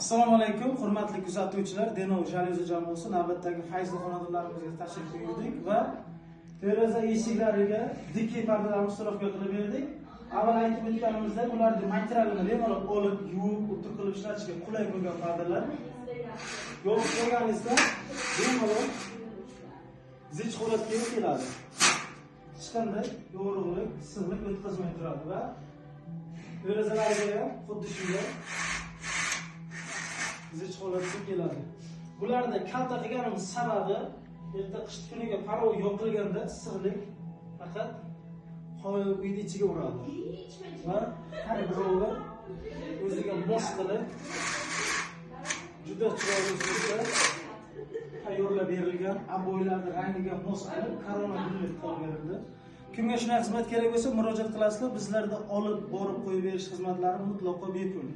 Assalomu alaykum, hurmatli kuzatuvchilar. Denov jalyuzi jamoasi navbatdagi fayzli xonadonlarimizga tashrif buyurdik va deraza eshiklariga dikey pardalarni ustirovka qilib berdik. Avval aytib o'tganimizdek, ularning materialini bemalol olib, yuvib, o'tir qilib ishlatishga qulay bo'lgan pardalar. Yopib qo'yganingizda bemalol zich holatga keladi. Hech qanday yo'g'riqlik, issiqlik o'tkazmay turadi va derazalarga ham xuddi shunday zich holatga keladi. Bularda kalta qilganimiz sababi erta qish kuniga parov yoqilganda issiqlik faqat havo uyni ichiga uradi. Va har birovi o'ziga mos qilib juda chiroyli usulda tayyorlab berilgan aboylarni rangiga mos qilib koronavirus qilib berildi. Kimga shunday xizmat kerak bo'lsa murojaat qilasizlar, bizlarda olib borib qo'yib berish xizmatlari mutlaqo bepul.